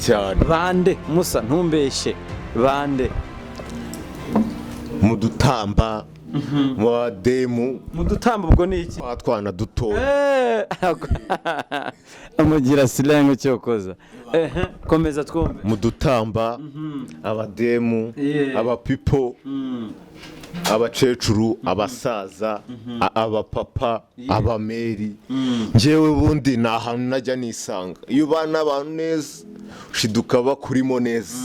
cyane. Bande musa ntumbeshe bande Mudutamba mu demu mudutamba ubwo ni iki twana duto amugira silengo cyokoza komeza twumve mudutamba abademu abapipo abacecuru abasaza abapapa abameri njewe bundi na ahantu najya nisanga iyo bana abantu neza ushiduka bakurimo neza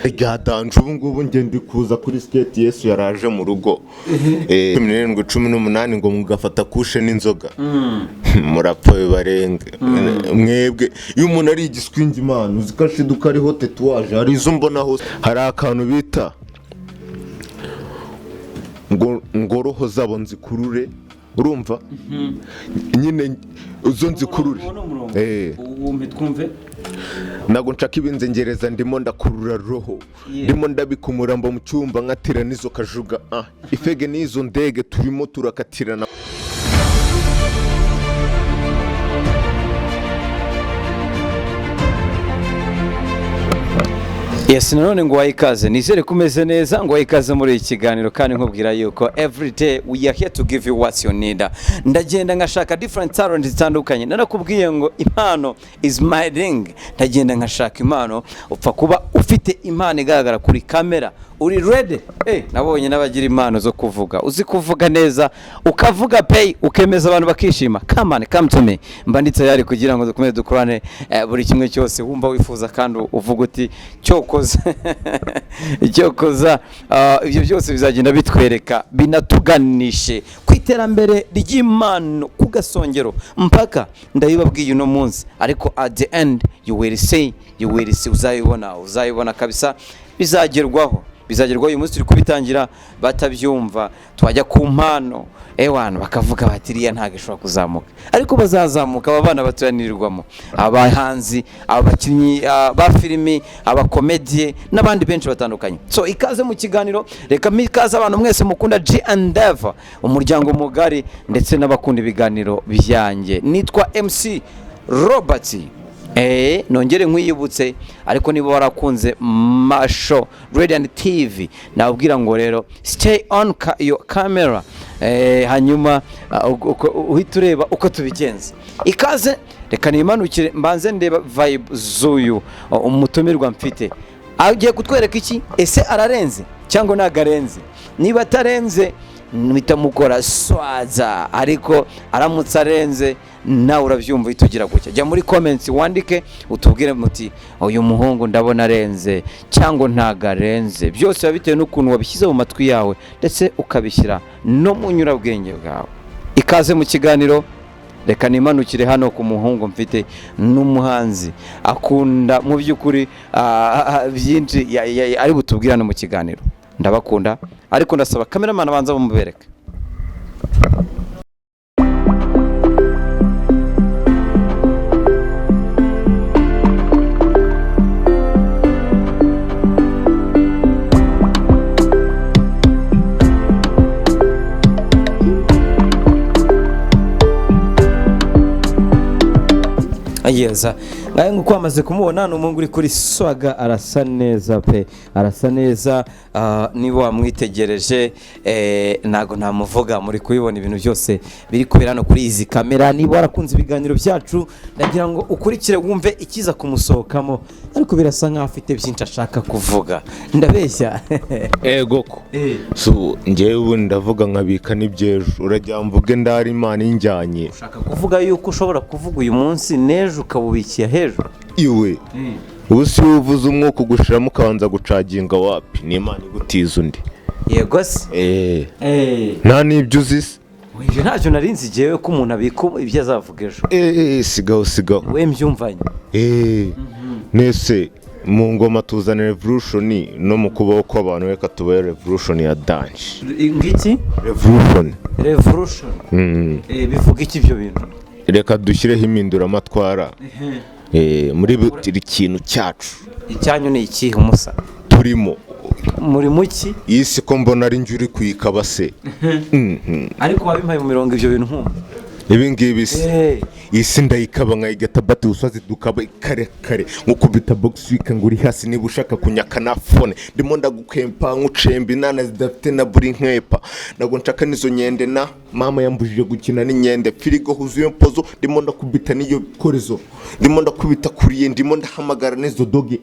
ryadanje ubu ngubu nge ndi kuza kuri skate Yesu yaraje mu rugo 17-18 ngo mugafata kushe n'inzoga murapfa barenge mwebwe iyo umuntu ari igiswingi Imana uzikashiduka ari hote tuwaje hari izo mbona hose hari akantu bita ngo roho zabo nzikurure urumva nyine uzo nzikurure uwumpe twumve nago nshaka ibinzengereza ndimo ndakurura roho ndimo ndabikumura mbo mu cyumba nkatira nizo kajuga ifege nizo ndege turimo turakatirana. Yes, none ngo ikaze nizere kumeze neza ngo ikaze muri iki kiganiro kandi nkubwira yuko every day we are here to give you what you need. Ndagenda ngashaka different talent zitandukanye narakubwiye ngo impano is my ring. Ndagenda ngashaka impano upfa kuba ufite impano igaragara kuri kamera uri ready nabonye nabagira impano zo kuvuga uzi kuvuga neza ukavuga pay ukemeza abantu bakishima come to me mbanditse yari kugira ngo dukomeze dukorane buri kimwe cyose wumva wifuza kandi uvuga uti cyokoza ibyo byose bizagenda bitwereka binatuganishe kwiterambere ry'Imana ku gasongero mpaka ndabibabwiye uno munsi ariko at the end you will see uzayibona kabisa bizagerwaho uyu munsi turi kubitangira batabyumva twajya ku mpano abantu bakavuga batiriya ntago ishobora kuzamuka ariko bazazamuka aba bana baturanirwamo abahanzi abakinnyi ba filimi abakomedie n'abandi benshi batandukanye. So ikaze mu kiganiro reka mikaze abantu mwese mukunda G&F umuryango mugari ndetse n'abakunda ibiganiro byanjye nitwa MC Robert nongere nkwiyibutse ariko niba warakunze masho Radiant TV nabwira ngo rero stay on your camera hanyuma uhita ureba uko tubigenza. Ikaze reka nimanukire mbanze ndeba vibe z'uyu umutumirwa mfite agiye kutwereka iki ese ararenze cyangwa nagarenze niba atarenze nitamukora swaza ariko aramutse arenze nawe urabyumva itugira gutya jya muri comments wandike utubwire muti uyu muhungu ndabona arenze cyangwa ntagarenze byose bitewe n'ukuntu wabishyize mu matwi yawe ndetse ukabishyira no mu nyurabwenge bwawe. Ikaze mu kiganiro reka nimanukire hano ku muhungu mfite n'umuhanzi akunda mu by'ukuri byinshi ari butubwirane mu kiganiro ndabakunda ariko ndasaba cameraman abanza bamubereke. Ayeza ngaye nguko amaze kumubona n'umuhungu uri kuri swaga arasa neza pe arasa neza niba wamwitegereje nago ntamuvuga muri kubibona ibintu byose biri kubera hano kuri izi kamera niba warakunze ibiganiro byacu ndagira ngo ukurikire wumve ikiza kumusohokamo ariko birasa nkaho afite byinshi ashaka kuvuga ndabeshya goko so ngewe ubu ndavuga nkabika n'ibyejo urajya mvuge ndari Imana injyanye ushaka kuvuga yuko ushobora kuvuga uyu munsi nejo ukabubikiya hejuru iwe ubusi uvuze umwuka ugushiramo ukabanza gucaginga wapi ni Imana igutiza undi yego se nta nibyo uzise Wije ntacyo narinzi jewe ko umuntu abika ibyo azavuga ejo sigaho we mbyumvanye nese mu ngoma tuzana revolution no mu kubaho kw'abantu reka tubaye revolution ya dance ngiki revolution bivuga iki ibyo bintu reka dushyireho impindura amatwara muri buri kintu cyacu icyanyu ni ikihe umusa turimo muri muki isi ko mbona ari njye uri kuyikabase ariko wabimpaye mu mirongo ibyo bintu nkumva ibi ngibi se isi ndayikaba nkayigata bati usozi dukaba kare kare nkukubita box week ngo uri hasi niba ushaka kunyaka na phone ndimo ndagukempa nkucemba inana zidafite na buri nkepa nago nshaka nizo nyende na mama yambujije gukina n'inyende firigo huzuye mpozo ndimo ndakubita niyo korezo ndimo ndakubita kuriye ndimo ndahamagara nezo dogi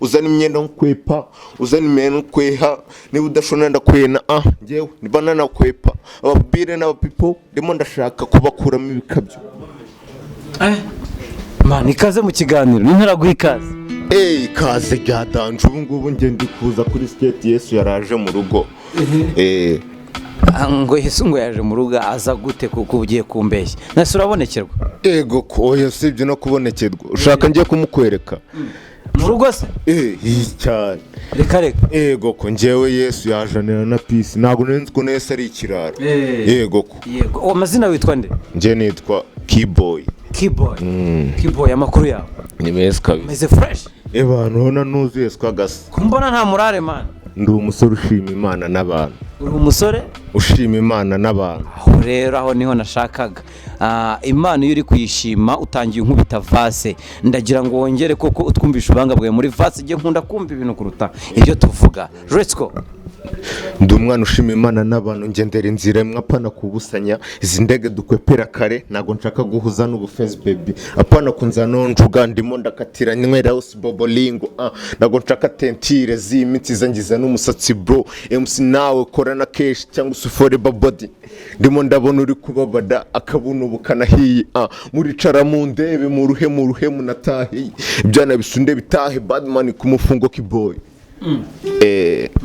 uzana imyenda nkwepa uzana imyenda nkweha niba udashona ndakwena ngewe niba nanakwepa ababire n'abapipo ndimo ndashaka kubakuramo ibikabyo man ikaze mu kiganiro ntaraguha ikaze ikaze ryadanje ubu ngubu nge ndi kuza kuri skate Yesu yaraje mu rugo ngo Yesu ngo yaje mu rugo aza gute kuko ugiye kumbeshya nase urabonekerwa ego ko yasibye no kubonekerwa ushaka ngiye kumukwereka mu rugo se cyane reka ego ko ngewe Yesu yajanira na peace ntabwo nzi ko Yesu ari ikiraro ego ko yego amazina witwa nde nge nitwa Keyboy amakuru yawe ni meza kabisa meze fresh abantu hona nuzuye twagasa kumbona nta murare man ndi umusore ushima Imana n'abantu uri umusore ushima Imana n'abantu aho rero aho niho nashakaga Imana iyo uri kuyishima utangiye nkubita vase ndagira ngo wongere koko utwumvisha ubanga bwawe muri vase igihe nkunda kumva ibintu kuruta ibyo tuvuga let's go ndi umwana ushima Imana n'abantu ngendera inzira imwe apana kubusanya izi ndege dukwepera kare nago nshaka guhuza n'ubufense baby apana kunzana njuga ndimo ndakatira nywera hose bobolingo nago nshaka tentire z'imitsi zangiza n'umusatsi bro MC nawe korana kesh cyangwa usufore body ndimo ndabona uri kubabada akabuno bukanahiye muricara mu ndebe mu ruhe natahiye ibyana bisunde bitahe badman ku mufungo Keyboy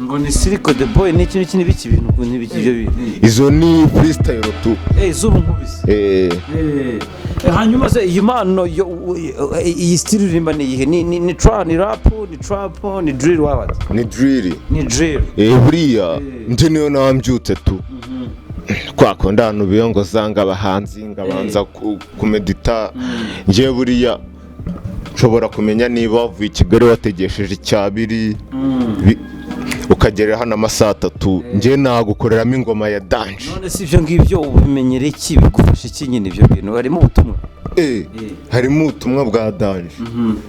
ngo ni siriko the boy ni ikintu n'ibiki bintu n'ibiki ibyo izo ni freestyle tu zubu nkubise hanyuma se iyi mpano iyi style uririmba ni iyihe ni trap ni drill wabaza ni drill buriya ndi niyo nambyutse tu kwako ndano biyongo zanga abahanzi ngabanza kumedita ngiye buriya nshobora kumenya niba wavuye i Kigali wategesheje icyabiri ukagera hano amasaha 3 ngiye nagukoreramo ingoma ya danje none si ibyo ngibyo ubimenyere iki bigufasha iki nyine ibyo bintu harimo ubutumwa harimo ubutumwa bwa danje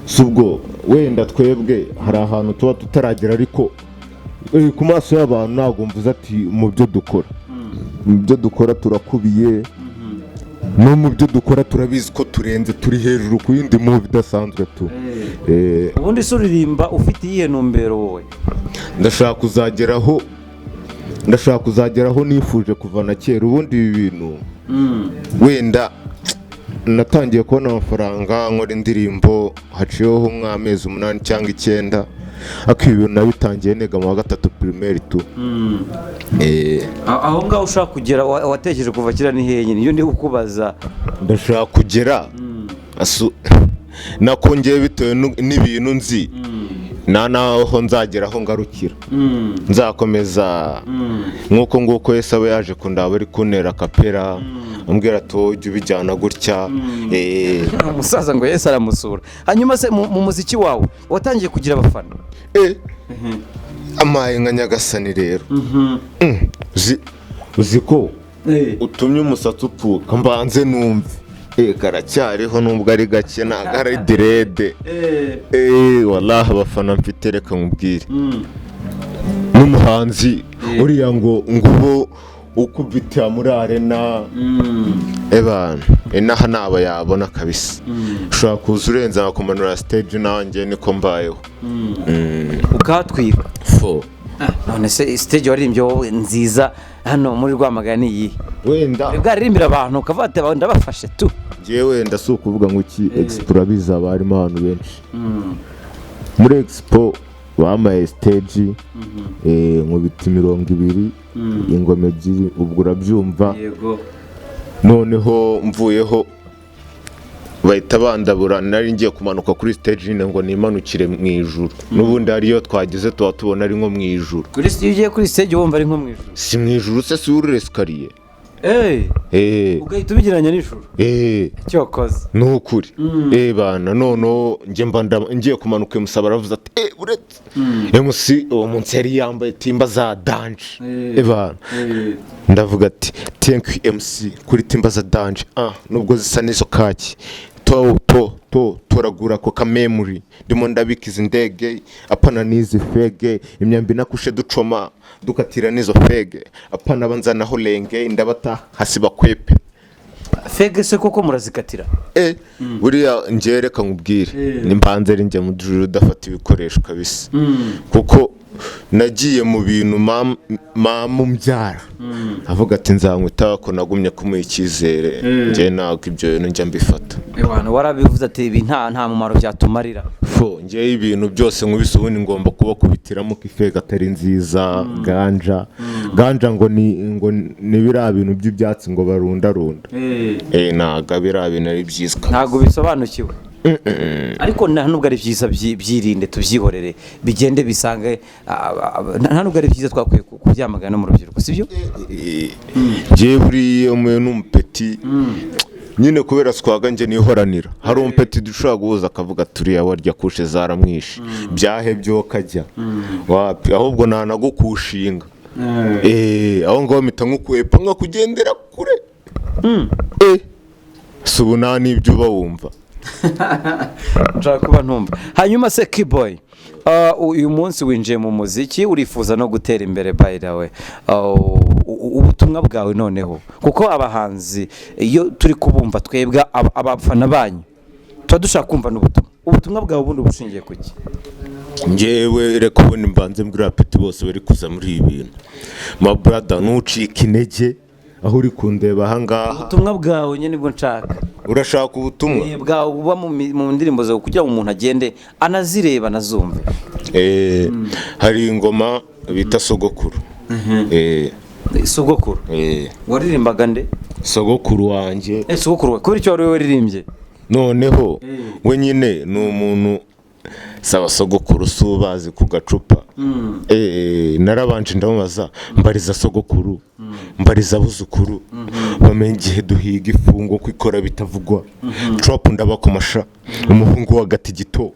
subwo wenda twebwe hari ahantu tuba tutaragera ariko ku maso y'abantu ntabwo mvuze ati mu byo dukora turakubiye no mu byo dukora turabizi ko turenze turi hejuru ku yindi movie idasanzwe tu ubundi se uririmba ufite iyihe ntumbero wowe ndashaka kuzageraho nifuje kuva na kera ubundi ibi bintu wenda natangiye kubona amafaranga nkora indirimbo haciyeho nk'amezi 8 cyangwa 9 akibintu nabitangiye nega mu wa 3 primaire tu aho ngaho ushaka kugera watekereje kuva kira ni hehe nyine iyo ndi kukubaza ndashaka kugera nakongeye bitewe n'ibintu nzi naho nzageraho ngarukira nzakomeza nkuko nguko Yesu aba yaje kundaba ari kuntera kapera ambwira ati ujye ubijyana gutya umusaza ngo Yesu aramusura hanyuma se mu muziki wawe watangiye kugira abafana amaye nka Nyagasani rero uzi ko utumye umusatsi upfuka mbanze numve karacyariho nubwo ari gake ntabwo ari direde wallahi abafana mfite reka nkubwire n'umuhanzi uriya ngo ngubo ukubita muri arena inaha naba yabona kabisa ushobora kuza urenza akakumanura stage nanjye niko mbayeho ukatwika none se stage waririmbye wowe nziza hano muri Rwamagana iyi wenda bwaririmbira abantu ukavate ndabafashe tu ngiye wenda si ukuvuga ngo iki expo urabiza barimo abantu benshi muri expo bamaye stage mu biti 200 ingome ebyiri ubwo urabyumva noneho mvuyeho bahita bandabura nari ngiye kumanuka kuri stage nyine ngo nimanukire mu ijuru n'ubundi hariyo twageze tuba tubona ari nko mu ijuru kuri stage ugiye kuri stage wumva ari nko mu ijuru si mu ijuru se si uri escalier ugahita ubigiranya n'ijuru cyokoze n'ukuri bana noneho ngiye kumanuka musaba aravuze ati uretse MC uwo munsi yari yambaye timba za danje ebana ndavuga ati thank you MC kuri timba za danje nubwo zisa n'izo kaki toragura ko kamemuri ndimo ndabikiza indege apana nizi fege imyambi nakushe ducoma dukatira nizo fege apana banzanaho lenge ndabata hasiba kwepe fege se koko murazikatira buriya ngereka nkubwire nimbanze rinjye mu juru dafata ibikoresho kabisa kuko nagiye mu bintu mumujyara avuga ati nzamwita ko nagumye kumuha icyizere ngiye ntabwo ibyo bintu njya mbifata abantu warabivuze ati ibi nta mumaro byatumarira ngewe ibintu byose nkubise ubundi ngomba kubakubitiramo ko ifega atari nziza ganja ngo ni biriya bintu by'ibyatsi ngo barundarunda ntabwo biriya bintu ari byiza ntabwo bisobanukiwe ariko nta nubwo ari byiza byirinde tubyihorere bigende bisange nta nubwo ari byiza twakwiye kubyamagana no mu rubyiruko sibyo ngewe buriya n'umupeti nyine kubera twagange nihoranira hari umpeti dushobora guhuza akavuga turiya warya kushe zaramwishe byahebye kajya wapi ahubwo ntanagukushinga aho ngaho mpita nk'ukwepa nkakugendera kure si ubu nta n'ibyo uba wumva nshaka kuba ntumva hanyuma se Keyboy uyu munsi winjiye mu muziki urifuza no gutera imbere by the way ubutumwa bwawe noneho kuko abahanzi iyo turi kubumva twebwe abafana banyu tuba dushaka kumva ubutumwa bwawe ubundi bushingiye ku ki ngewe reka ubundi mbanze mbwira apeti bose bari kuza muri ibi bintu my brother ntucike intege aho uri kundeba ahangaha ubutumwa bwawe nyine nibwo nshaka urashaka ubutumwa bwawe buba mu ndirimbo zawe kugira ngo umuntu agende anazireba anazumve hari ingoma bita sogokuru sogokuru waririmbaga nde sogokuru wanjye sogokuru kubera icyo wari waririmbye noneho we nyine ni umuntu saba sogokuru si ubazi ku gacupa narabanje ndamubaza mbariza sogokuru mbariza abuzukuru bamenye igihe duhiga ifungo kwikora bitavugwa trap ndabakomasha umuhungu wa gatigito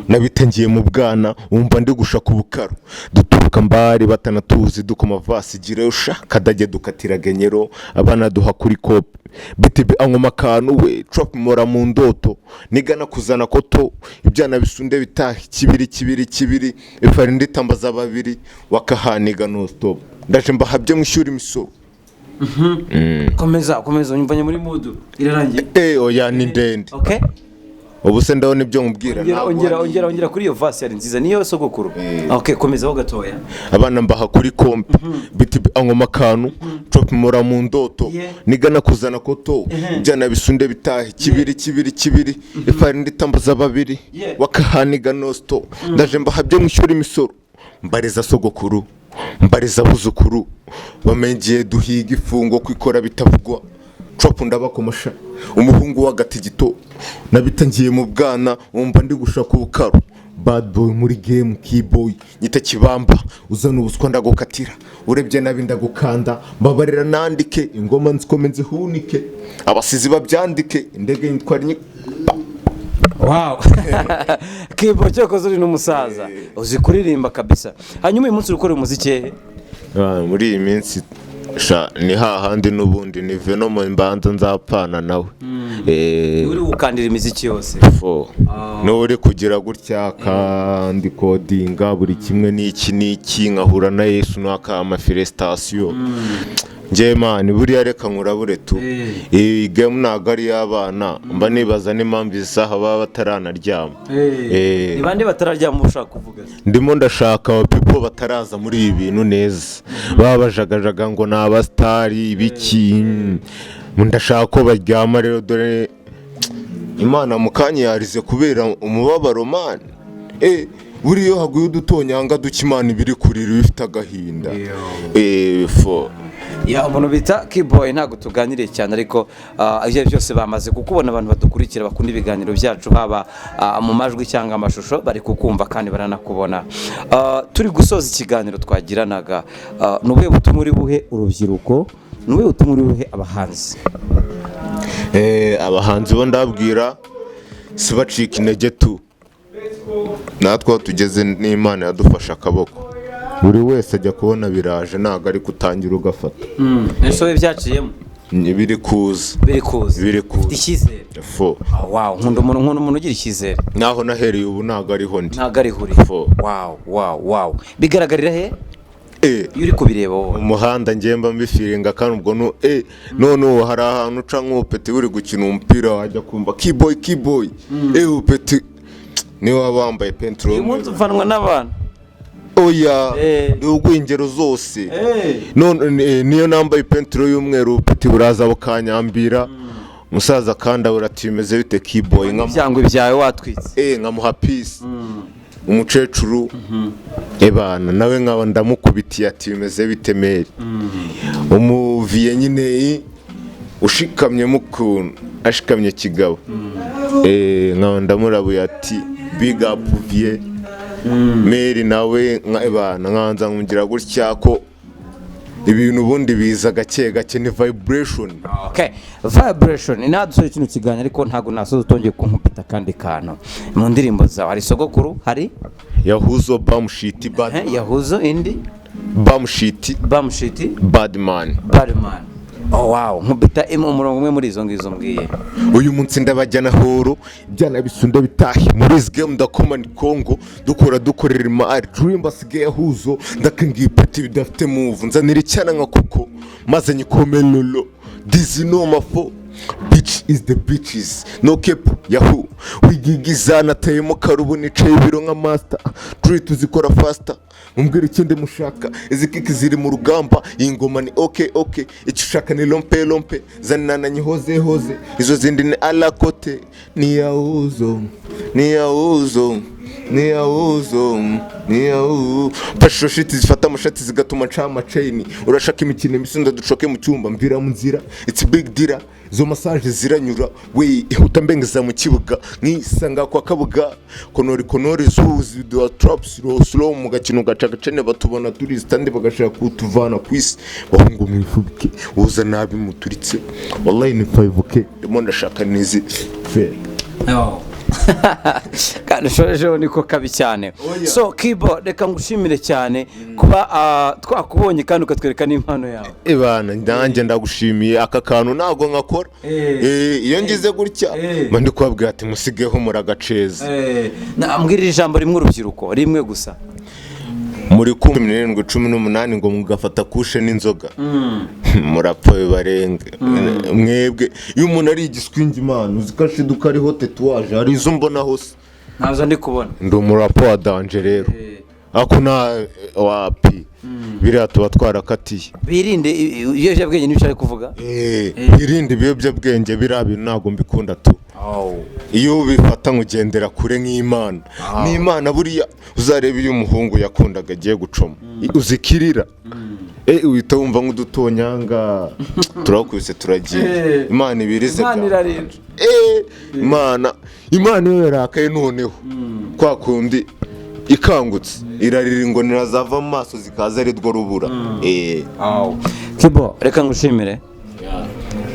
nabitangiye mu bwana wumva ndi gushaka ubukaro duturuka mbari batanatuzi dukoma vasi gire ushaka dajye dukatira genyero abana duha kuri kope bitibi angoma kantu we trap mora mu ndoto nigana kuzana koto ibyana bisunde bitaha kibiri ifari nditambaza babiri wakahaniga no stop ndaje mbahabye mwishyura imisoro komeza unyumvanye muri mood irarangiye oya ni ndende okay ubu se ndabona ibyo nkubwira ongera kuri iyo vasi yari nziza niyo sogokuru okay komeza ho gatoya abana mbaha kuri kompe biti angoma kantu trap mora mu ndoto nigana kuzana koto byana bisunde bitahe kibiri ifari nditambaza babiri wakahaniga no stop ndaje mbahabye mwishyura imisoro mbariza sogokuru mbariza abuzukuru bamenye duhiga ifungo kwikora bitavugwa trap ndabakomasha umuhungu wa gatigito nabitangiye mu bwana wumva ndi gushaka ubukaro bad boy muri game Keyboy nyita kibamba uzana ubuswa ndagukatira urebye nabi ndagukanda mbabarira nandike ingoma nzikomeze hunike abasizi babyandike indege yitwara wow Keyboy cyakoze uri n'umusaza uzi kuririmba kabisa hanyuma uyu munsi ukora umuziki muri iyi minsi ni hahandi n'ubundi ni venomo mbanza nzapana nawe uri gukandira imiziki yose n'uri kugira gutya kandi kodinga buri kimwe n'iki nkahura na Yesu n'akama felicitation ngewe mani buriya reka nkurabure tu iyi game ntabwo ari iy'abana mba nibaza n'impamvu isaha baba bataranaryama ni bande batararyama ushaka kuvuga ndimo ndashaka abapipo bataraza muri ibi bintu neza baba bajagajaga ngo ni abasitari ibiki ndashaka ko baryama rero dore Imana mu kanya yarize kubera umubabaro mani buriya iyo haguye udutonyanga dukimana ibiri kurira bifite agahinda umuntu bita Keyboy ntabwo tuganiriye cyane ariko ibyo byose bamaze kukubona abantu badukurikira bakunda ibiganiro byacu haba mu majwi cyangwa amashusho bari kukumva kandi baranakubona turi gusoza ikiganiro twagiranaga ni ubuhe butumwa uri buhe urubyiruko ni ubuhe butumwa uri buhe abahanzi abahanzi bo ndabwira si bacika intege tu natwe aho tugeze n'Imana yadufashe akaboko, buri wese ajya kubona biraje ntabwo ari kutangira ugafata. ese byaciyemo biri kuza icyizere fo. wow, nkunda umuntu ugira icyizere. naho nahereye ubu ntabwo ariho ndi, ntabwo ariho uri. Wow, bigaragarira he iyo uri kubireba wowe? umuhanda ngemba mbifiringa kandi ubwo none ubu hari ahantu uca nk'upeti uri gukina umupira wajya kumva kiboyi upeti niwe waba wambaye pentro. uyu munsi uvanwa n'abantu oya n'ugwingero zose none niyo nambaye pentro y'umweru upeti buraza bukanyambira musaza kandi abura ati bimeze bite kiboyi nk'ibyango byawe watwitse nkamuha peace. Umucecuru ebana nawe nkaba ndamukubitiye ati bimeze bite meri. Umuviye nyine ushikamye mukuntu ashikamye kigabo nkaba ndamurabuye ati big up vie meri nawe ebana nkanza nkugira gutya ko ibintu ubundi biza gake ni vibration. Vibration inadusore ikintu kiganya ariko ntago nasoza utongeye kunkupita kandi kantu mu ndirimbo zawe. Hari sogokuru, hari yahuzo bamushiti bad yahuzo indi bamushiti badman. Wow, nkubita umurongo umwe muri izo ngizo mbwiye. Uyu munsi ndabajyana horo byana bisunda bitahi muri this game ndakoma ni Congo dukorera imari dream basigaye yahuzo ndakengiye ipeti bidafite move nzanira icyana nka koko maze nyikomelolo this no mafo bitch is the bitches no cap yahu wigigizana tayemo karubu nicaye biro nka master turi tuzikora faster mumbwira ikindi mushaka izi kiki ziri mu rugamba ingoma ni okay icyo ushaka ni lompe zanana nyihoze izo zindi ni alakote ni yahuzo pasho shiti zifata amashati zigatuma ncama chain urashaka imikino misunda ducoke mu cyumba mvira mu nzira it's big deal zo massage ziranyura we utambengeza mu kibuga nkisanga kwa kabuga konori zuzi do traps slow mu gakino gacagacene batubona turi stand bagashaka kutuvana kwisi bahungu mwifubuke uza nabi muturitse wallahi ni 5k ndimo ndashaka nizi fair kandi shorejo niko kabi cyane. So Kibo reka ngushimire cyane kuba twakubonye kandi ukatwereka n'impano yawe. Ebana ndanjye ndagushimiye aka kantu nago nkakora iyo ngize gutya mandi kwabwira ati musigeho muragaceza. Ambwirira ijambo rimwe urubyiruko rimwe gusa muri 17-18 ngo mugafata kushe n'inzoga murapfa bibarenge mwebwe iyo umuntu ari igiswingi Imana uzikashiduka ariho tetouage hari izo mbona hose nazo ndi kubona ndi umurapo wa danger rero ako na wapi biriya tuba twarakatiye birinde ibiyobyabwenge n'icyo ari kuvuga birinde ibiyobyabwenge biriya bintu ntabwo mbikunda tu. Iyo bifata nkugendera kure nk'Imana n'Imana buriya uzareba iyo umuhungu yakundaga agiye gucoma uzikirira uhita wumva nk'udutonyanga turakubise turagiye Imana ibirize Imana iyo yarakaye noneho kwa kundi ikangutse irarira ngo nirazava amaso zikaza ari rwo rubura. Kibo reka ngushimire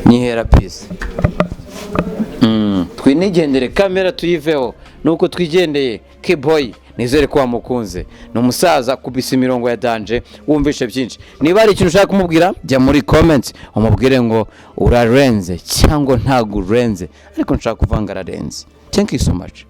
nyihera peace. Twinigendere kamera tuyiveho nuko twigendeye Kiboy nizere ko wamukunze ni umusaza kubisa imirongo ya danje wumvishe byinshi. Niba ari ikintu ushaka kumubwira jya muri comments umubwire ngo urarenze cyangwa ntago urenze ariko nshaka kuvanga ararenze. Thank you so much.